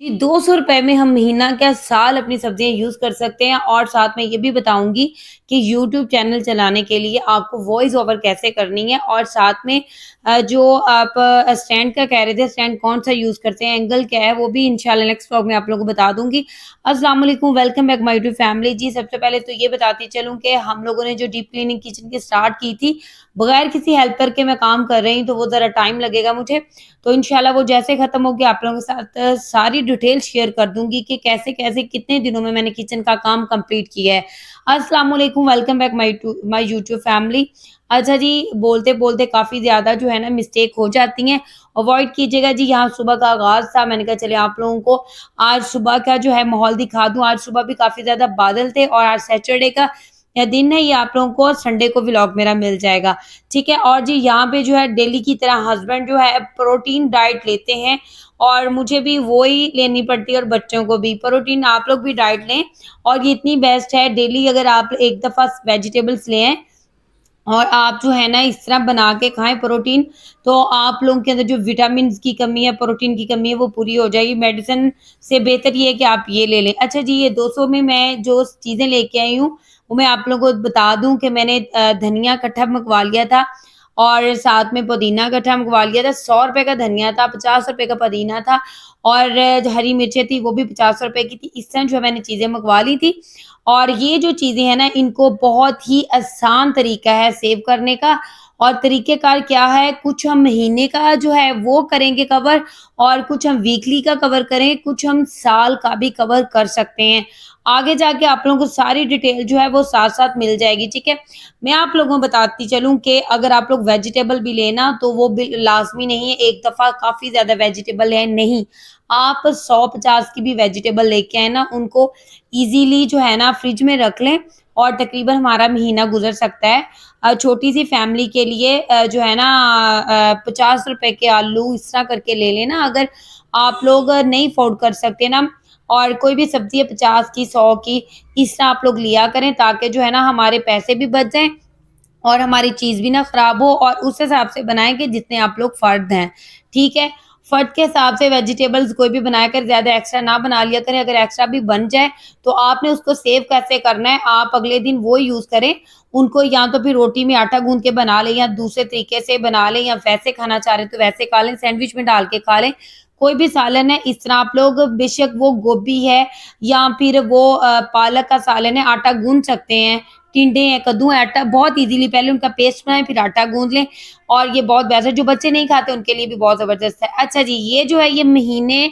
जी, ₹200 में हम महीना क्या साल अपनी सब्जियाँ यूज़ कर सकते हैं और साथ में ये भी बताऊँगी कि यूट्यूब चैनल चलाने के लिए आपको वॉइस ओवर कैसे करनी है और साथ में जो आप स्टैंड का कह रहे थे, स्टैंड कौन-सा यूज़ करते हैं, एंगल क्या है, वो भी इंशाल्लाह नेक्स्ट व्लॉग में आप लोगों को बता दूँगी। अस्सलाम वालेकुम, welcome back my YouTube family. जी, सबसे पहले तो ये बताती चलूँ कि हम लोगों ने जो डीप क्लीनिंग किचन की स्टार्ट की थी, बगैर किसी हेल्पर के मैं काम कर रही हूँ, तो वो ज़रा टाइम लगेगा मुझे। तो इंशाल्लाह वो जैसे खत्म होगी आप लोगों के साथ सारी डिटेल शेयर कर दूँगी कि कैसे-कैसे कितने दिनों में मैंने किचन का काम कंप्लीट किया है। अस्सलाम वालेकुम, welcome back my YouTube family. अच्छा जी, बोलते-बोलते काफ़ी ज़्यादा जो है ना मिस्टेक हो जाती हैं, अवॉइड कीजिएगा जी। यहाँ सुबह का आगाज़ था, मैंने कहा चलिए आप लोगों को आज सुबह का जो है माहौल दिखा दूँ। आज सुबह भी काफ़ी ज़्यादा बादल थे और आज सैटरडे का दिन है, ये आप लोगों को संडे को व्लॉग मेरा मिल जाएगा। ठीक है? और जी यहाँ पे जो है डेली की तरह हस्बैंड जो है प्रोटीन डाइट लेते हैं और मुझे भी वो ही लेनी पड़ती है और बच्चों को भी। प्रोटीन आप लोग भी डाइट लें और ये इतनी बेस्ट है, डेली अगर आप एक दफ़ा वेजिटेबल्स लें और आप जो है ना इस तरह बना के खाएँ प्रोटीन, तो आप लोगों के अंदर जो विटामिन्स की कमी है, प्रोटीन की कमी है, वो पूरी हो जाएगी। मेडिसिन से बेहतर ये है कि आप ये ले लें। अच्छा जी, ये 200 में मैं जो चीज़ें लेके आई हूँ, वो मैं आप लोगों को बता दूँ कि मैंने धनिया इकट्ठा मँगवा लिया था और साथ में पुदीना इकट्ठा मँगवा लिया था। ₹100 का धनिया था, ₹50 का पुदीना था और जो हरी मिर्चें थी, वो भी ₹50 की थी। इस तरह जो है मैंने चीज़ें मँगवा ली थी और ये जो चीज़ें हैं ना, इनको बहुत ही आसान तरीका है सेव करने का और तरीक़ेकार क्या है, कुछ हम महीने का जो है वो करेंगे कवर और कुछ हम वीकली का कवर करें, कुछ हम साल का भी कवर कर सकते हैं। आगे जाके आप लोगों को सारी डिटेल जो है वो साथ-साथ मिल जाएगी, ठीक है? मैं आप लोगों को बताती चलूँ कि अगर आप लोग वेजिटेबल भी लें ना, तो वो भी लाज़मी नहीं है, एक दफ़ा काफ़ी ज़्यादा वेजिटेबल है, नहीं। आप 100-50 की भी वेजिटेबल लेके आएँ ना, उनको ईज़िली जो है ना फ्रिज में रख लें और तकरीबन हमारा महीना गुज़र सकता है। छोटी-सी फैमिली के लिए जो है ना ₹50 के आलू इस तरह करके ले लें ना, अगर आप लोग नहीं अफ़ोर्ड कर सकते ना और कोई भी सब्ज़ी है 50 की, 100 की, इस तरह आप लोग लिया करें ताकि जो है ना हमारे पैसे भी बच जाएँ और हमारी चीज़ भी ना खराब हो और उस हिसाब से बनाएँ कि जितने आप लोग फर्द हैं, ठीक है? फर्द के हिसाब से वेजिटेबल्स कोई भी बनाया करें, ज़्यादा एक्स्ट्रा ना बना लिया करें, अगर एक्स्ट्रा भी बन जाए, तो आपने उसको सेव कैसे करना है, आप अगले दिन वो यूज़ करें। उनको या तो फिर रोटी में आटा गूँध के बना लें या दूसरे तरीके से बना लें या वैसे खाना चाह रहे हैं तो वैसे खा लें, सैंडविच में डाल के खा लें। कोई भी सालन है, इस तरह आप लोग बेशक वो गोभी है या फिर वो पालक का सालन है, आटा गूँध सकते हैं। टिंडे हैं, कद्दू है, आटा बहुत ईज़िली पहले उनका पेस्ट बनाएँ, फिर आटा गूँध लें और ये बहुत बेस्ट है। जो बच्चे नहीं खाते उनके लिए भी बहुत ज़बरदस्त है। अच्छा जी, ये जो है ये महीने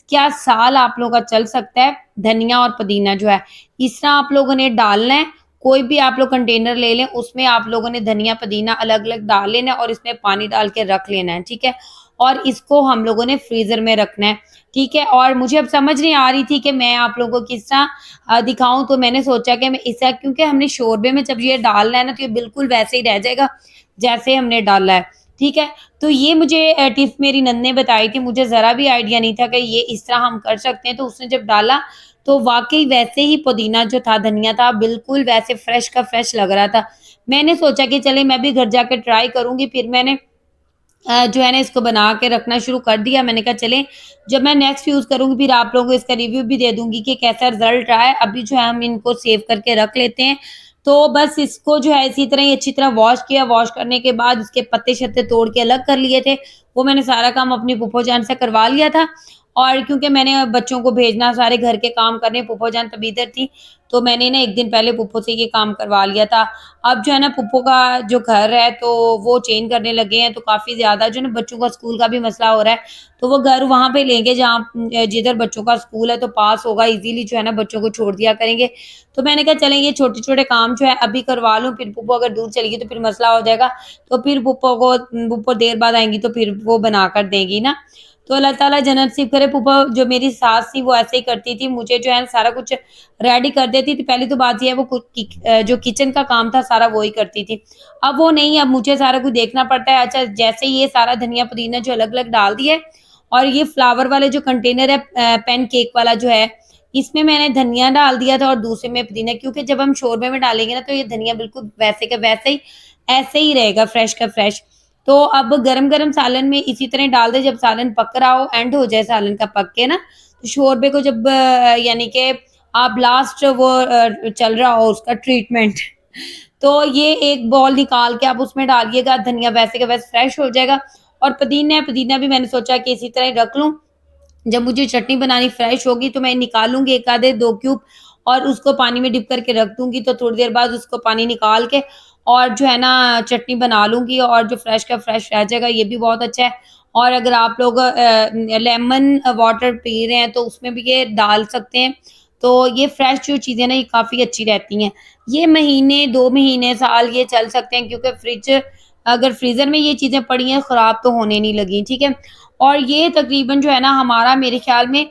क्या साल आप लोगों का चल सकता है, धनिया और पुदीना जो है। इस तरह आप लोगों ने डालना है, कोई भी आप लोग कंटेनर ले लें, उसमें आप लोगों ने धनिया, पुदीना अलग-अलग डाल लेना है और इसमें पानी डाल के रख लेना है, ठीक है? और इसको हम लोगों ने फ्रीज़र में रखना है, ठीक है? और मुझे अब समझ नहीं आ रही थी कि मैं आप लोगों को किस तरह दिखाऊँ तो मैंने सोचा कि मैं इसे क्योंकि हमने शोरबे में जब ये डालना है ना तो ये बिल्कुल वैसे ही रह जाएगा जैसे हमने डाला है, ठीक है? तो ये मुझे टिप मेरी नंद ने बताई थी, मुझे ज़रा भी आइडिया नहीं था कि ये इस तरह हम कर सकते हैं, तो उसने जब डाला तो वाक़ई वैसे ही पुदीना जो था, धनिया था, बिल्कुल वैसे फ्रेश का फ्रेश लग रहा था। मैंने सोचा कि चले मैं भी घर जाके ट्राई करूँगी, फिर मैंने जो है ना इसको बना के रखना शुरू कर दिया। मैंने कहा चलें जब मैं नेक्स्ट यूज़ करूँगी फिर आप लोगों को इसका रिव्यू भी दे दूँगी कि कैसा रिज़ल्ट रहा है। अभी जो है हम इनको सेव करके रख लेते हैं। तो बस इसको जो है इसी तरह ही अच्छी तरह वॉश किया, वॉश करने के बाद उसके पत्ते-शत्ते तोड़ के अलग कर लिए थे। वो मैंने सारा काम अपनी फूफो जान से करवा लिया था और क्योंकि मैंने बच्चों को भेजना, सारे घर के काम करने, फूफो जान तभी इधर थी, तो मैंने ना 1 दिन पहले फूफो से ये काम करवा लिया था। अब जो है ना फूफो का जो घर है तो वो चेंज करने लगे हैं, तो काफ़ी ज़्यादा जो है ना बच्चों का स्कूल का भी मसला हो रहा है, तो वो घर वहाँ पे लेंगे जहाँ जिधर बच्चों का स्कूल है तो पास होगा, इज़िली जो है ना बच्चों को छोड़ दिया करेंगे। तो मैंने कहा चलें ये छोटे-छोटे काम जो है अभी करवा लूँ, फिर फूफो अगर दूर चली गई तो फिर मसला हो जाएगा, तो फिर फूफो देर बाद आएँगी तो फिर वो बना कर देंगी ना। तो अल्लाह ताला जन्नत नसीब करे, फूफा जो मेरी सास थी वो ऐसे ही करती थी, मुझे जो है सारा कुछ रेडी कर देती थी। पहली तो बात ये है वो जो किचन का काम था सारा वो ही करती थी। अब वो नहीं, अब मुझे सारा कुछ देखना पड़ता है। अच्छा जैसे ये सारा धनिया पुदीना जो अलग-अलग डाल दिया है और ये फ्लावर वाले जो कंटेनर है पैन केक वाला जो है, इसमें मैंने धनिया डाल दिया था और दूसरे में पुदीना, क्योंकि जब हम शोरबे में डालेंगे ना तो ये धनिया बिल्कुल वैसे का वैसे ही ऐसे ही रहेगा फ्रेश का फ्रेश। तो अब गरम-गरम सालन में इसी तरह डाल दें, जब सालन पक रहा हो, एंड हो जाए सालन का पक के ना, तो शोरबे को जब यानी कि आप लास्ट वो चल रहा हो उसका ट्रीटमेंट तो ये एक बॉल निकाल के आप उसमें डालिएगा, धनिया वैसे का वैसे फ्रेश हो जाएगा। और पुदीना है, पुदीना भी मैंने सोचा कि इसी तरह ही रख लूँ। जब मुझे चटनी बनानी फ्रेश होगी तो मैं निकालूँगी 1 आधे 2 क्यूब और उसको पानी में डिप करके रख दूँगी, तो थोड़ी देर बाद उसको पानी निकाल के और जो है ना चटनी बना लूँगी और जो फ्रेश का फ्रेश रह जाएगा, ये भी बहुत अच्छा है। और अगर आप लोग लेमन वाटर पी रहे हैं तो उसमें भी ये डाल सकते हैं। तो ये फ्रेश जो चीज़ें ना ये काफ़ी अच्छी रहती हैं। ये महीने, 2 महीने, साल ये चल सकते हैं क्योंकि अगर फ्रीज़र में ये चीज़ें पड़ी हैं ख़राब तो होने नहीं लगी, ठीक है? और ये तकरीबन जो है ना हमारा मेरे ख़्याल में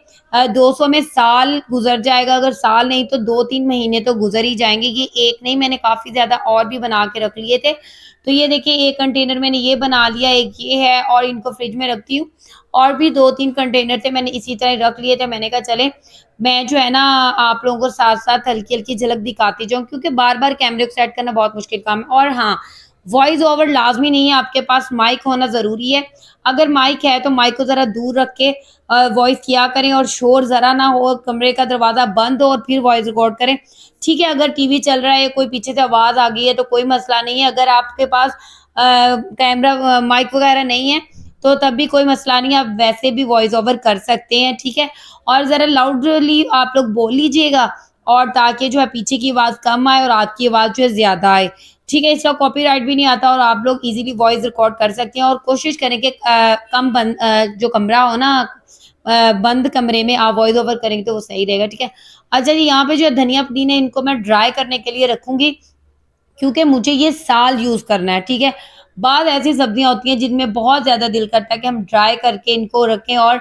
200 में साल गुज़र जाएगा, अगर साल नहीं तो 2-3 महीने तो गुज़र ही जाएँगे। ये एक नहीं, मैंने काफ़ी ज़्यादा और भी बना के रख लिए थे। तो ये देखिए 1 कंटेनर मैंने ये बना लिया, एक ये है और इनको फ्रिज में रखती हूँ। और भी 2-3 कंटेनर थे मैंने इसी तरह रख लिए थे। मैंने कहा चलें मैं जो है ना आप लोगों को साथ-साथ हल्की-हल्की झलक दिखाती जाऊँ क्योंकि बार-बार कैमरे को सेट करना बहुत मुश्किल काम है। और हाँ, वॉइस ओवर लाज़मी नहीं है, आपके पास माइक होना ज़रूरी है। अगर माइक है तो माइक को ज़रा दूर रख के वॉइस किया करें और शोर ज़रा ना हो, कमरे का दरवाज़ा बंद हो और फिर वॉइस रिकॉर्ड करें। ठीक है, अगर टीवी चल रहा है, कोई पीछे से आवाज़ आ गई है तो कोई मसला नहीं है। अगर आपके पास कैमरा माइक वगैरह नहीं है, तो तब भी कोई मसला नहीं है, आप वैसे भी वॉइस ओवर कर सकते हैं, ठीक है? और ज़रा लाउडली आप लोग बोल लीजिएगा और ताकि जो है पीछे की आवाज़ कम आए और आपकी आवाज़ जो है ज़्यादा आए। ठीक है, इसका कॉपीराइट भी नहीं आता और आप लोग इज़िली वॉइस रिकॉर्ड कर सकते हैं और कोशिश करें कि जो कमरा हो ना बंद कमरे में आप वॉइस ओवर करेंगे तो वो सही रहेगा, ठीक है? अच्छा जी, यहाँ पे जो है धनिया पुदीना इनको मैं ड्राई करने के लिए रखूँगी क्योंकि मुझे ये साल यूज़ करना है, ठीक है? बाद ऐसी सब्जियाँ होती हैं जिनमें बहुत ज़्यादा दिल करता है कि हम ड्राई करके इनको रखें और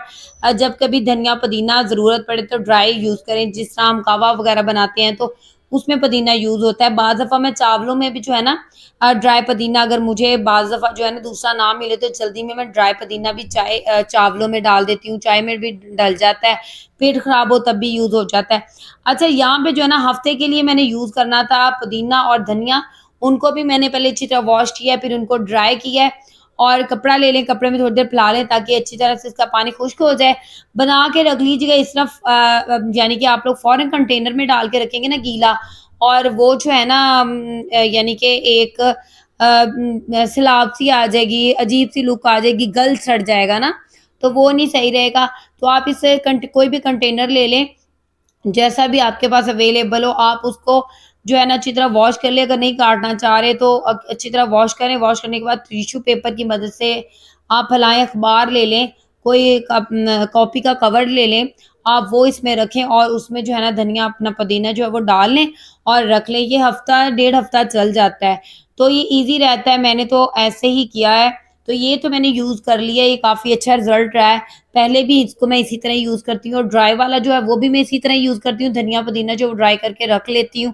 जब कभी धनिया पुदीना ज़रूरत पड़े तो ड्राई यूज़ करें। जिस तरह हम कबाब वगैरह बनाते हैं तो उसमें पुदीना यूज़ होता है। बाज़ दफ़ा मैं चावलों में भी जो है ना ड्राई पुदीना अगर मुझे बाज़ दफ़ा जो है ना दूसरा ना मिले तो जल्दी में मैं ड्राई पुदीना भी चावलों में डाल देती हूँ, चाय में भी डल जाता है, पेट खराब हो तब भी यूज़ हो जाता है। अच्छा, यहाँ पे जो है ना हफ़्ते के लिए मैंने यूज़ करना था पुदीना और धनिया, उनको भी मैंने पहले अच्छी तरह वॉश किया है, फिर उनको ड्राई किया है और कपड़ा ले लें, कपड़े में थोड़ी देर फैला लें ताकि अच्छी तरह से इसका पानी खुश्क हो जाए। बना के रख लीजिएगा इस तरफ यानी कि आप लोग फ़ौरन कंटेनर में डाल के रखेंगे ना गीला और वो जो है ना यानी कि एक सैलाब सी आ जाएगी, अजीब-सी लुक आ जाएगी, गल-सड़ जाएगा ना, तो वो नहीं सही रहेगा। तो आप इससे कोई भी कंटेनर ले लें जैसा भी आपके पास अवेलेबल हो आप उसको जो है ना अच्छी तरह वॉश कर लें। अगर नहीं काटना चाह रहे तो अच्छी तरह वॉश करें। वॉश करने के बाद टिश्यू पेपर की मदद से आप फैलाएँ, अखबार ले लें, कोई कॉपी का कवर ले लें, आप वो इसमें रखें और उसमें जो है ना धनिया अपना पुदीना जो है वो डाल लें और रख लें। ये हफ़्ता डेढ़ हफ़्ता चल जाता है। तो ये ईज़ी रहता है, मैंने तो ऐसे ही किया है। तो ये तो मैंने यूज़ कर लिया, ये काफ़ी अच्छा रिज़ल्ट रहा है। पहले भी इसको मैं इसी तरह यूज़ करती हूँ और ड्राई वाला जो है वो भी मैं इसी तरह यूज़ करती हूँ, धनिया पुदीना जो ड्राई करके रख लेती हूँ।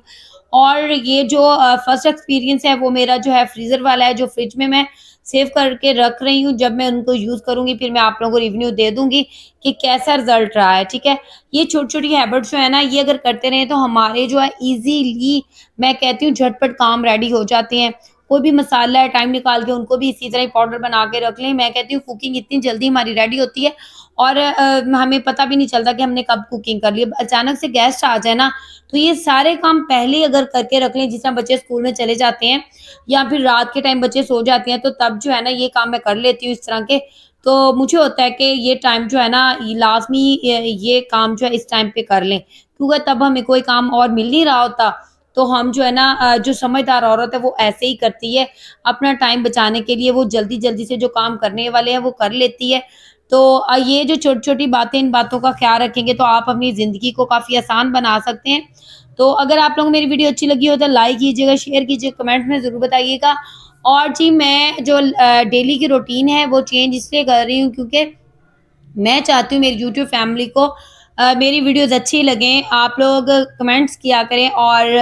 और ये जो फर्स्ट एक्सपीरियंस है वो मेरा जो है फ्रीज़र वाला है, जो फ्रिज में मैं सेव करके रख रही हूँ। जब मैं उनको यूज़ करूँगी फिर मैं आप लोगों को रिव्यू दे दूँगी कि कैसा रिज़ल्ट रहा है, ठीक है? ये छोटी-छोटी हैबिट्स जो है ना ये अगर करते रहें तो हमारे जो है ईज़िली मैं कहती हूँ झटपट काम रेडी हो जाते हैं। कोई भी मसाला है टाइम निकाल के उनको भी इसी तरह ही पाउडर बना के रख लें। मैं कहती हूँ कुकिंग इतनी जल्दी हमारी रेडी होती है और हमें पता भी नहीं चलता कि हमने कब कुकिंग कर ली। अब अचानक से गेस्ट आ जाए ना, तो ये सारे काम पहले ही अगर करके रख लें, जिस तरह बच्चे स्कूल में चले जाते हैं या फिर रात के टाइम बच्चे सो जाते हैं, तो तब जो है ना ये काम मैं कर लेती हूँ इस तरह के। तो मुझे होता है कि ये टाइम जो है ना ये लाज़मी ये काम जो है इस टाइम पे कर लें, क्योंकि तब हमें कोई काम और मिल नहीं रहा होता। तो हम जो है ना जो समझदार औरत है वो ऐसे ही करती है, अपना टाइम बचाने के लिए वो जल्दी-जल्दी से जो काम करने वाले हैं वो कर लेती है। तो ये जो छोटी-छोटी बातें इन बातों का ख़्याल रखेंगे तो आप अपनी ज़िंदगी को काफ़ी आसान बना सकते हैं। तो अगर आप लोगों को मेरी वीडियो अच्छी लगी हो तो लाइक कीजिएगा, शेयर कीजिए, कमेंट में ज़रूर बताइएगा। और जी मैं जो डेली की रूटीन है वो चेंज इसलिए कर रही हूँ क्योंकि मैं चाहती हूँ मेरी यूट्यूब फैमिली को मेरी वीडियोज़ अच्छी लगें, आप लोग कमेंट्स किया करें और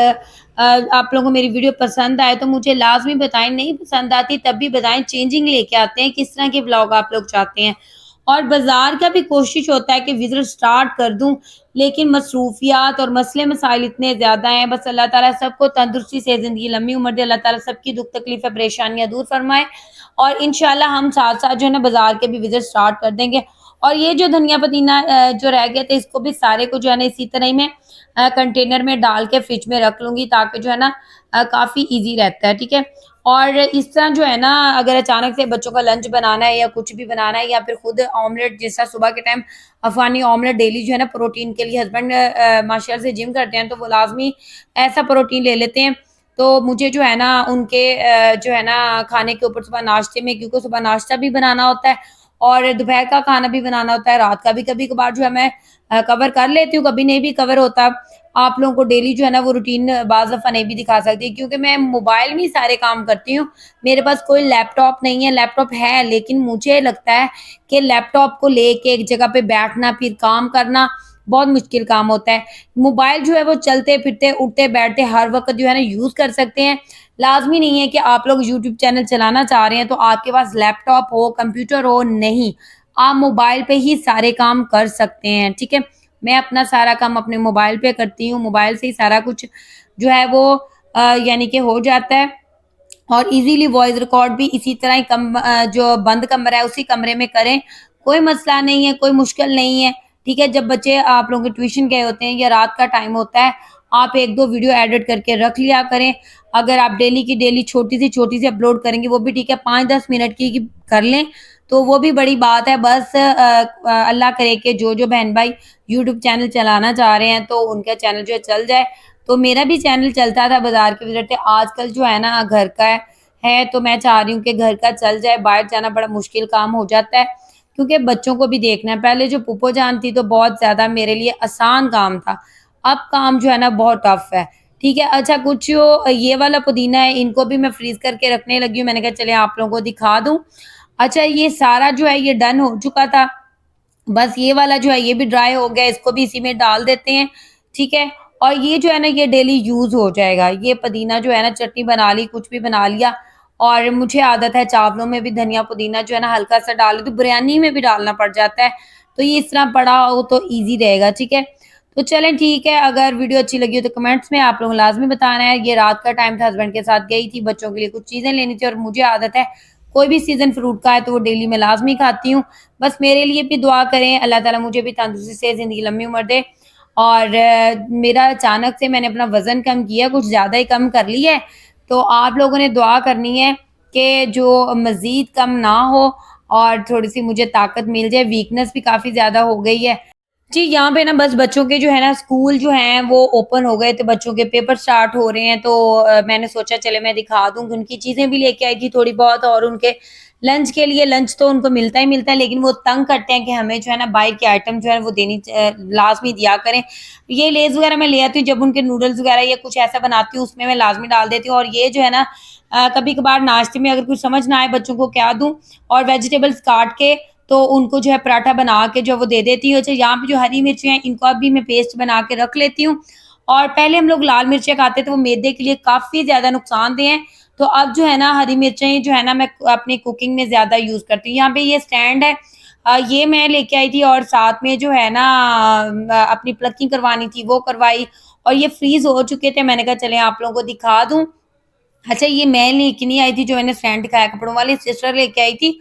आप लोगों को मेरी वीडियो पसंद आए तो मुझे लाज़मी बताएँ, नहीं पसंद आती तब भी बताएँ, चेंजिंग लेके आते हैं, किस तरह के व्लॉग आप लोग चाहते हैं। और बाज़ार का भी कोशिश होता है कि विज़िट स्टार्ट कर दूँ, लेकिन मसरूफ़ियात और मसले-मसाइल इतने ज़्यादा हैं, बस अल्लाह ताला सबको तंदुरुस्ती से ज़िंदगी लंबी उम्र दे, अल्लाह ताला सबकी दुःख तकलीफ़ें, परेशानियाँ दूर फ़रमाए और इंशाअल्लाह हम साथ-साथ जो है ना बाज़ार के भी विज़िट स्टार्ट कर देंगे। और ये जो धनिया पुदीना जो रह गए थे, इसको भी सारे को जो है ना इसी तरह ही मैं कंटेनर में डाल के फ्रिज में रख लूँगी, ताकि जो है ना काफ़ी ईज़ी रहता है, ठीक है? और इस तरह जो है ना, अगर अचानक से बच्चों का लंच बनाना है या कुछ भी बनाना है, या फिर खुद ऑमलेट, जैसा सुबह के टाइम अफ़गानी ऑमलेट डेली जो है ना प्रोटीन के लिए, हस्बैंड माशाअल्लाह से जिम करते हैं, तो वो लाज़मी ऐसा प्रोटीन ले लेते हैं। तो मुझे जो है ना उनके जो है ना खाने के ऊपर सुबह नाश्ते में, क्योंकि सुबह नाश्ता भी बनाना होता है और दोपहर का खाना भी बनाना होता है, रात का भी कभी-कभार जो है मैं कवर कर लेती हूँ, कभी नहीं भी कवर होता। आप लोगों को डेली जो है ना वो रूटीन बाज़ दफ़ा नहीं भी दिखा सकती, क्योंकि मैं मोबाइल में ही सारे काम करती हूँ। मेरे पास कोई लैपटॉप नहीं है, लैपटॉप है लेकिन मुझे लगता है कि लैपटॉप को लेके एक जगह पे बैठना फिर काम करना बहुत मुश्किल काम होता है। मोबाइल जो है वो चलते-फिरते, उठते-बैठते हर वक़्त जो है ना यूज़ कर सकते हैं। लाज़मी नहीं है कि आप लोग यूट्यूब चैनल चलाना चाह रहे हैं तो आपके पास लैपटॉप हो, कंप्यूटर हो, नहीं। आप मोबाइल पे ही सारे काम कर सकते हैं, ठीक है? मैं अपना सारा काम अपने मोबाइल पे करती हूँ, मोबाइल से ही सारा कुछ जो है वो यानी कि हो जाता है। और इज़िली वॉइस रिकॉर्ड भी इसी तरह ही जो बंद कमरा है उसी कमरे में करें, कोई मसला नहीं है, कोई मुश्किल नहीं है, ठीक है? जब बच्चे आप लोगों के ट्यूशन गए होते हैं या रात का टाइम होता है, आप 1-2 वीडियो एडिट करके रख लिया करें। अगर आप डेली की डेली छोटी-सी अपलोड करेंगे वो भी ठीक है, 5-10 मिनट की कर लें, तो वो भी बड़ी बात है। बस अल्लाह करे कि जो बहन-भाई यूट्यूब चैनल चलाना चाह रहे हैं, तो उनका चैनल जो है चल जाए। तो मेरा भी चैनल चलता था बाज़ार की वजह से, आजकल जो है ना घर का है, तो मैं चाह रही हूँ कि घर का चल जाए, बाहर जाना बड़ा मुश्किल काम हो जाता है, क्योंकि बच्चों को भी देखना है। पहले जो फूफो जान थी तो बहुत ज़्यादा मेरे लिए आसान काम था, अब काम जो है ना बहुत टफ़ है, ठीक है? अच्छा, कुछ जो ये वाला पुदीना है, इनको भी मैं फ्रीज़ करके रखने लगी हूँ, मैंने कहा चलिए आप लोगों को दिखा दूँ। अच्छा, ये सारा जो है ये डन हो चुका था। बस ये वाला जो है ये भी ड्राई हो गया, इसको भी इसी में डाल देते हैं, ठीक है? और ये जो है ना ये डेली यूज़ हो जाएगा। ये पुदीना जो है ना चटनी बना ली, कुछ भी बना लिया, और मुझे आदत है चावलों में भी धनिया पुदीना जो है ना हल्का-सा डाल देती हूँ, बिरयानी में भी डालना पड़ जाता है, तो ये इस तरह पड़ा हो तो ईज़ी रहेगा, ठीक है? तो चलें ठीक है, अगर वीडियो अच्छी लगी हो तो कमेंट्स में आप लोगों को लाज़मी बताना है। ये रात का टाइम था, हस्बैंड के साथ गई थी, बच्चों के लिए कुछ चीज़ें लेनी थी और मुझे आदत है कोई भी सीज़न फ्रूट का है तो वो डेली मैं लाज़मी खाती हूँ। बस मेरे लिए भी दुआ करें, अल्लाह ताला मुझे भी तंदुरुस्ती से ज़िंदगी लंबी उम्र दे। और मेरा अचानक से मैंने अपना वज़न कम किया, कुछ ज़्यादा ही कम कर लिया है, तो आप लोगों ने दुआ करनी है कि जो मज़ीद कम ना हो और थोड़ी-सी मुझे ताकत मिल जाए, वीकनेस भी काफ़ी ज़्यादा हो गई है। जी, यहाँ पे ना बस बच्चों के जो है ना स्कूल जो हैं वो ओपन हो गए, तो बच्चों के पेपर स्टार्ट हो रहे हैं, तो मैंने सोचा चले मैं दिखा दूँ। उनकी चीज़ें भी लेके आई थी थोड़ी बहुत, और उनके लंच के लिए, लंच तो उनको मिलता ही मिलता है, लेकिन वो तंग करते हैं कि हमें जो है ना बाहर के आइटम जो है वो लाज़मी दिया करें। ये लेज़ वगैरह मैं ले आती हूँ, जब उनके नूडल्स वगैरह या कुछ ऐसा बनाती हूँ उसमें मैं लाज़मी डाल देती हूँ। और ये जो है ना कभी-कभार नाश्ते में अगर कुछ समझ ना आए बच्चों को क्या दूँ, और वेजिटेबल्स काट के तो उनको जो है पराठा बना के जो वो दे देती हूँ। अच्छा, यहाँ पे जो हरी मिर्ची हैं इनको अभी मैं पेस्ट बना के रख लेती हूँ। और पहले हम लोग लाल मिर्चें खाते थे, वो मैदे के लिए काफ़ी ज़्यादा नुकसानदेह हैं। तो अब जो है ना हरी मिर्चें जो है ना मैं अपनी कुकिंग में ज़्यादा यूज़ करती हूँ। यहाँ पे ये स्टैंड है, ये मैं लेके आई थी, और साथ में जो है ना अपनी प्लकिंग करवानी थी वो करवाई, और ये फ्रीज़ हो चुके थे। मैंने कहा चलें आप लोगों को दिखा दूँ। अच्छा, ये मैं लेके नहीं आई थी, जो मैंने स्टैंड दिखाया कपड़ों वाली, सिस्टर लेके आई थी।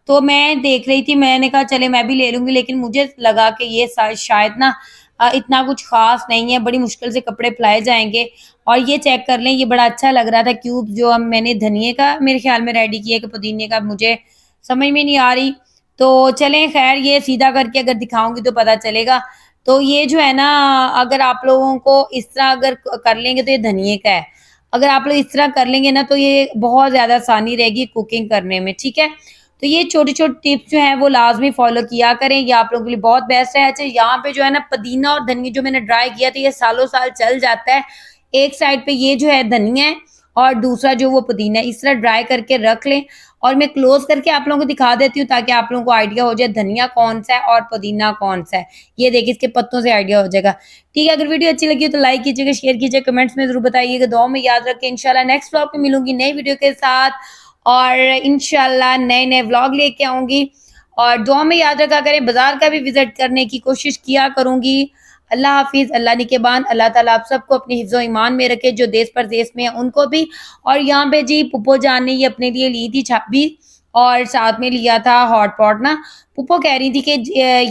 तो मैं देख रही थी, मैंने कहा चले मैं भी ले लूँगी, लेकिन मुझे लगा कि ये शायद ना इतना कुछ ख़ास नहीं है, बड़ी मुश्किल से कपड़े फैलाए जाएँगे। और ये चेक कर लें, ये बड़ा अच्छा लग रहा था क्यूब, जो अब मैंने धनिये का मेरे ख़्याल में रेडी किया कि पुदीने का, मुझे समझ में नहीं आ रही। तो चलें ख़ैर, ये सीधा करके अगर दिखाऊँगी तो पता चलेगा। तो ये जो है ना, अगर आप लोगों को इस तरह अगर कर लेंगे तो ये धनिये का है। अगर आप लोग इस तरह कर लेंगे ना तो ये बहुत ज़्यादा आसानी रहेगी कुकिंग करने में, ठीक है? तो ये छोटी-छोटी टिप्स जो हैं वो लाज़मी फ़ॉलो किया करें, ये आप लोगों के लिए बहुत बेस्ट है। अच्छा, यहाँ पे जो है ना पुदीना और धनिया जो मैंने ड्राई किया था, ये सालों-साल चल जाता है। एक साइड पे ये जो है धनिया है और दूसरा जो वो पुदीना है, इस तरह ड्राई करके रख लें। और मैं क्लोज़ करके आप लोगों को दिखा देती हूँ ताकि आप लोगों को आइडिया हो जाए धनिया कौन-सा है और पुदीना कौन-सा है। ये देखिए, इसके पत्तों से आइडिया हो जाएगा। ठीक है, अगर वीडियो अच्छी लगी हो तो लाइक कीजिएगा, शेयर कीजिए, कमेंट्स में ज़रूर बताइएगा। दुआओं में याद रखें। इंशाल्लाह नेक्स्ट व्लॉग में मिलूँगी नई वीडियो के साथ, और इंशाल्लाह नए-नए व्लॉग लेके आऊँगी। और दुआ में याद रखा करें, बाज़ार का भी विज़िट करने की कोशिश किया करूँगी। अल्लाह हाफ़िज़, अल्लाह निगहबान। अल्लाह ताला आप सबको अपनी हिफ़्ज़-ओ ईमान में रखे, जो देश परदेश में हैं उनको भी। और यहाँ पे जी पुप्पो जान ने ये अपने लिए ली थी चाबी, और साथ में लिया था हॉट पॉट ना। फूफो कह रही थी कि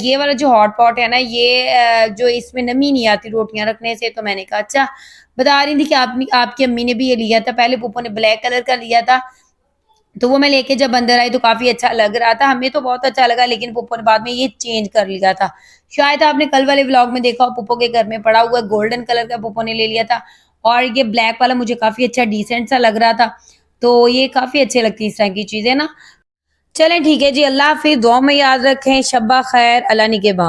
ये वाला जो हॉट पॉट है ना ये जो इसमें नमी नहीं आती रोटियाँ रखने से, तो मैंने कहा अच्छा। बता रही थी कि आपकी अम्मी ने भी ये लिया था, पहले फूफो ने ब्लैक कलर का लिया था, तो वो मैं लेके जब अंदर आई तो काफ़ी अच्छा लग रहा था, हमें तो बहुत अच्छा लगा, लेकिन फूफो ने बाद में ये चेंज कर लिया था। शायद आपने कल वाले व्लॉग में देखा हो, फूफो के घर में पड़ा हुआ गोल्डन कलर का फूफो ने ले लिया था, और ये ब्लैक वाला मुझे काफ़ी अच्छा डिसेंट सा लग रहा था। तो ये काफ़ी अच्छी लगती है इस तरह की चीज़ें ना। चलें ठीक है जी, अल्लाह हाफ़िज़, दुआ में याद रखें, शब्बा खैर, अल्लाह निगहबान।